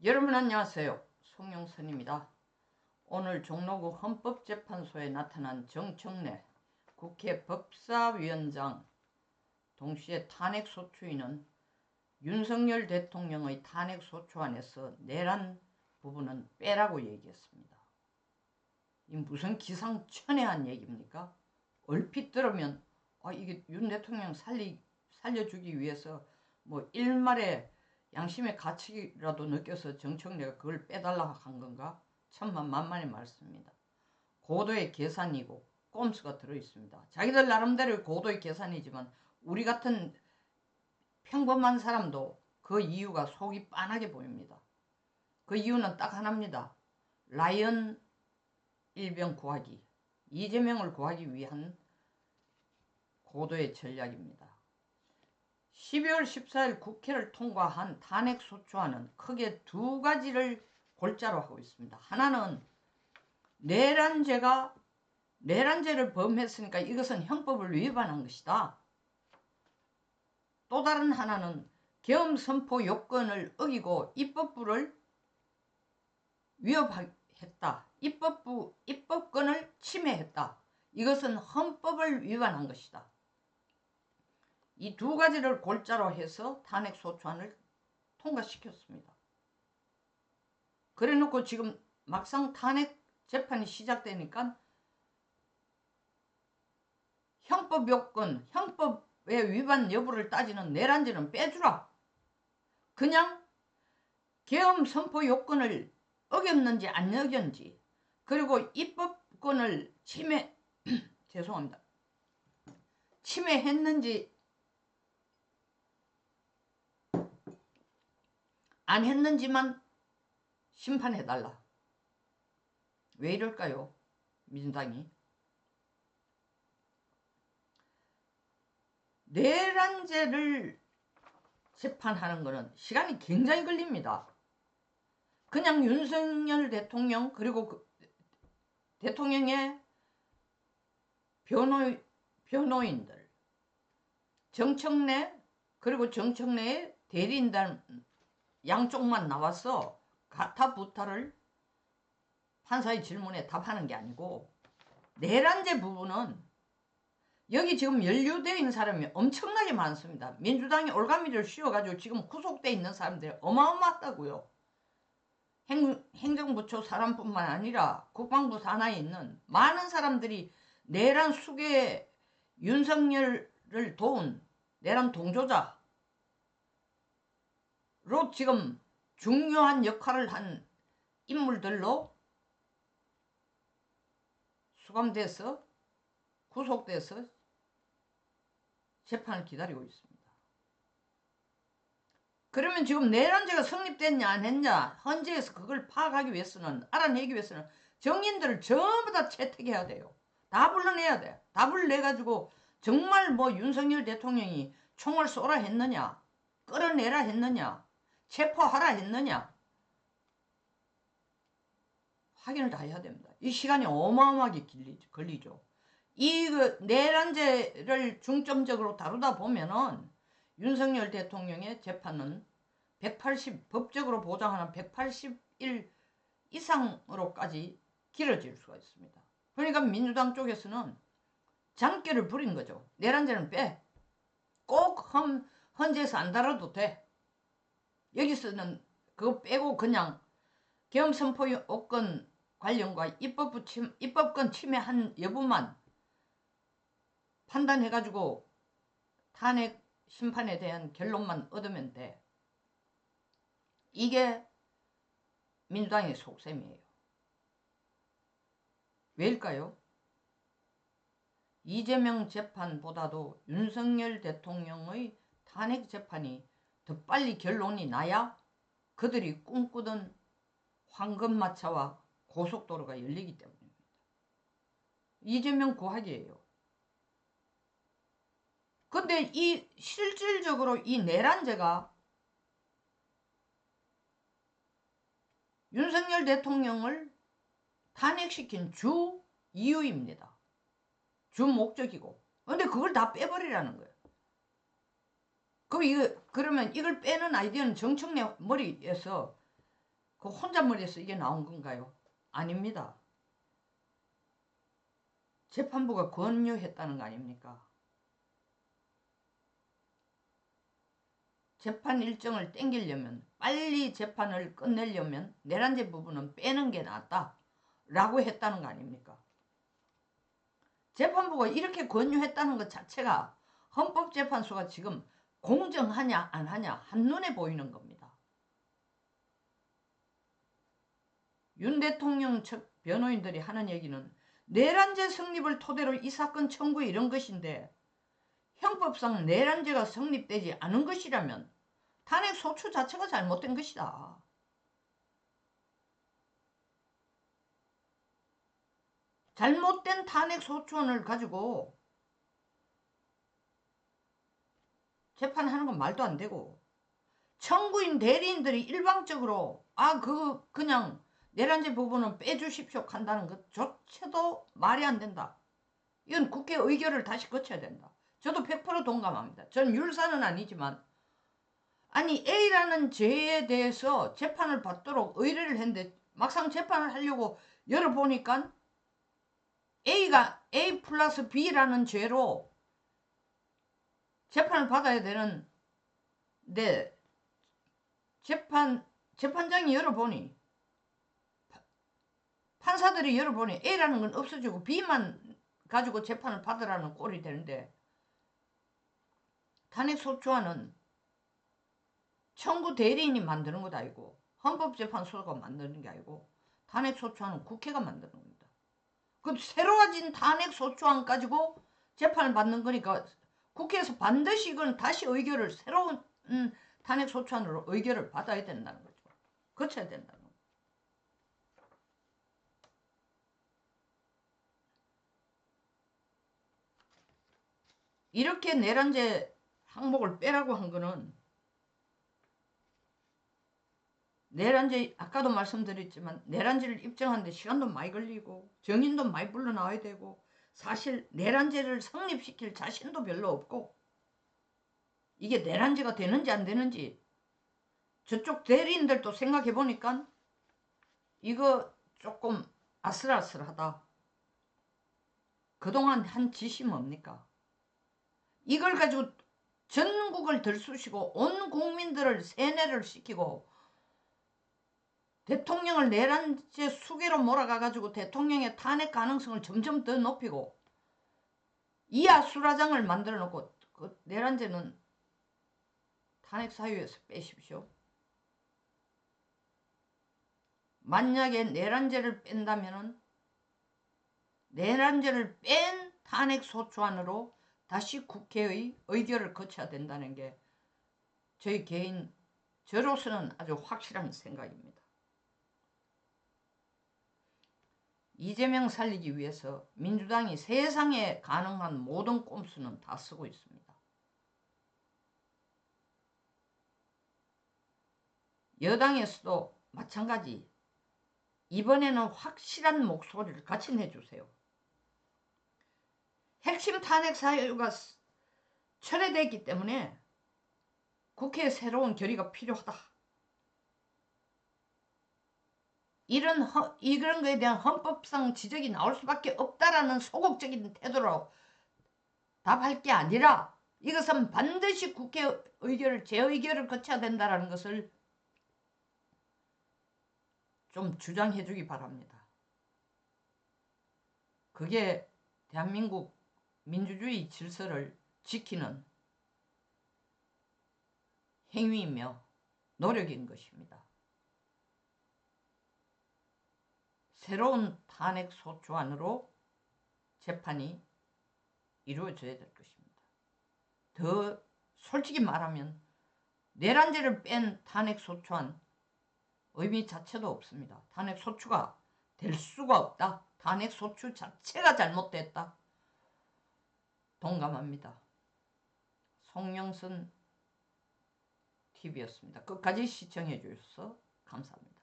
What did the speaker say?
여러분 안녕하세요. 송영선입니다. 오늘 종로구 헌법재판소에 나타난 정청래 국회 법사위원장 동시에 탄핵소추인은 윤석열 대통령의 탄핵소추안에서 내란 부분은 빼라고 얘기했습니다. 이 무슨 기상천외한 얘기입니까? 얼핏 들으면 이게 윤 대통령 살려주기 위해서 뭐 일말의 양심의 가치라도 느껴서 정청래가 그걸 빼달라고 한 건가? 천만만만의 말씀입니다. 고도의 계산이고 꼼수가 들어있습니다. 자기들 나름대로 고도의 계산이지만 우리 같은 평범한 사람도 그 이유가 속이 빤하게 보입니다. 그 이유는 딱 하나입니다. 라이언 일병 구하기, 이재명을 구하기 위한 고도의 전략입니다. 12월 14일 국회를 통과한 탄핵소추안은 크게 두 가지를 골자로 하고 있습니다. 하나는 내란죄를 범했으니까 이것은 형법을 위반한 것이다. 또 다른 하나는 계엄선포 요건을 어기고 입법부를 위협했다. 입법권을 침해했다. 이것은 헌법을 위반한 것이다. 이 두 가지를 골자로 해서 탄핵소추안을 통과시켰습니다. 그래놓고 지금 막상 탄핵 재판이 시작되니까 형법 요건, 형법의 위반 여부를 따지는 내란죄는 빼주라. 그냥 계엄 선포 요건을 어겼는지 안 어겼는지, 그리고 입법권을 죄송합니다. 침해했는지 안 했는지만 심판해달라. 왜 이럴까요? 민주당이. 내란죄를 재판하는 것은 시간이 굉장히 걸립니다. 그냥 윤석열 대통령 그리고 대통령의 변호인들, 정청래 그리고 정청래의 대리인단 양쪽만 나와서 가타부타를 판사의 질문에 답하는 게 아니고, 내란죄 부분은 여기 지금 연루되어 있는 사람이 엄청나게 많습니다. 민주당이 올가미를 씌워가지고 지금 구속되어 있는 사람들이 어마어마하다고요. 행정부처 사람뿐만 아니라 국방부 산하에 있는 많은 사람들이 내란 수괴에 윤석열을 도운 내란 동조자로 지금 중요한 역할을 한 인물들로 수감돼서 구속돼서 재판을 기다리고 있습니다. 그러면 지금 내란죄가 성립됐냐 안 했냐 헌재에서 그걸 파악하기 위해서는, 알아내기 위해서는 정인들을 전부 다 채택해야 돼요. 다 불러내야 돼. 다 불러내가지고 정말 뭐 윤석열 대통령이 총을 쏘라 했느냐, 끌어내라 했느냐, 체포하라 했느냐 확인을 다 해야 됩니다. 이 시간이 어마어마하게 걸리죠. 이 내란죄를 중점적으로 다루다 보면은 윤석열 대통령의 재판은 법적으로 보장하는 180일 이상으로까지 길어질 수가 있습니다. 그러니까 민주당 쪽에서는 장깨를 부린 거죠. 내란죄는 빼. 꼭 헌재에서 안 다뤄도 돼. 여기서는 그거 빼고 그냥 계엄선포 요건 관련과 입법권 침해한 여부만 판단해가지고 탄핵 심판에 대한 결론만 얻으면 돼. 이게 민주당의 속셈이에요. 왜일까요? 이재명 재판보다도 윤석열 대통령의 탄핵 재판이 더 빨리 결론이 나야 그들이 꿈꾸던 황금마차와 고속도로가 열리기 때문입니다. 이재명 구하기예요. 근데 이 실질적으로 이 내란죄가 윤석열 대통령을 탄핵시킨 주 이유입니다. 주 목적이고. 근데 그걸 다 빼버리라는 거예요. 그러면 이걸 빼는 아이디어는 정청래 머리에서 그 혼자 머리에서 이게 나온 건가요? 아닙니다. 재판부가 권유했다는 거 아닙니까? 재판 일정을 땡기려면, 빨리 재판을 끝내려면 내란죄 부분은 빼는 게 낫다 라고 했다는 거 아닙니까? 재판부가 이렇게 권유했다는 것 자체가 헌법재판소가 지금 공정하냐 안 하냐 한눈에 보이는 겁니다. 윤 대통령 측 변호인들이 하는 얘기는 내란죄 성립을 토대로 이 사건 청구 이런 것인데, 형법상 내란죄가 성립되지 않은 것이라면 탄핵 소추 자체가 잘못된 것이다. 잘못된 탄핵 소추안을 가지고 재판하는 건 말도 안 되고, 청구인 대리인들이 일방적으로 그냥 내란죄 부분은 빼주십시오 한다는 것조차도 말이 안 된다. 이건 국회 의결을 다시 거쳐야 된다. 저도 100% 동감합니다. 전 율사는 아니지만, 아니 A라는 죄에 대해서 재판을 받도록 의뢰를 했는데 막상 재판을 하려고 열어보니까 A가 A 플러스 B라는 죄로 재판을 받아야 되는데, 재판장이 열어보니, 판사들이 열어보니 A라는 건 없어지고 B만 가지고 재판을 받으라는 꼴이 되는데, 탄핵소추안은 청구 대리인이 만드는 것 아니고 헌법재판소가 만드는 게 아니고 탄핵소추안은 국회가 만드는 겁니다. 그 새로워진 탄핵소추안 가지고 재판을 받는 거니까 국회에서 반드시 이건 다시 의결을, 새로운 탄핵소추안으로 의결을 받아야 된다는 거죠. 거쳐야 된다는 거죠. 이렇게 내란죄 항목을 빼라고 한 거는, 내란죄 아까도 말씀드렸지만 내란죄를 입증하는데 시간도 많이 걸리고 증인도 많이 불러 나와야 되고, 사실 내란죄를 성립시킬 자신도 별로 없고, 이게 내란죄가 되는지 안 되는지 저쪽 대리인들도 생각해 보니까 이거 조금 아슬아슬하다. 그동안 한 짓이 뭡니까? 이걸 가지고 전국을 들쑤시고 온 국민들을 세뇌를 시키고 대통령을 내란죄 수괴로 몰아가가지고 대통령의 탄핵 가능성을 점점 더 높이고 이하수라장을 만들어 놓고, 그 내란죄는 탄핵 사유에서 빼십시오. 만약에 내란죄를 뺀다면은 내란죄를 뺀 탄핵소추안으로 다시 국회의 의결을 거쳐야 된다는 게 저로서는 아주 확실한 생각입니다. 이재명 살리기 위해서 민주당이 세상에 가능한 모든 꼼수는 다 쓰고 있습니다. 여당에서도 마찬가지, 이번에는 확실한 목소리를 같이 내주세요. 핵심 탄핵 사유가 철회됐기 때문에 국회에 새로운 결의가 필요하다. 이런 거에 대한 헌법상 지적이 나올 수밖에 없다라는 소극적인 태도로 답할 게 아니라, 이것은 반드시 국회 의결을, 재의결을 거쳐야 된다는 것을 좀 주장해 주기 바랍니다. 그게 대한민국 민주주의 질서를 지키는 행위이며 노력인 것입니다. 새로운 탄핵소추안으로 재판이 이루어져야 될 것입니다. 더 솔직히 말하면 내란죄를 뺀 탄핵소추안 의미 자체도 없습니다. 탄핵소추가 될 수가 없다. 탄핵소추 자체가 잘못됐다. 동감합니다. 송영선 TV였습니다. 끝까지 시청해 주셔서 감사합니다.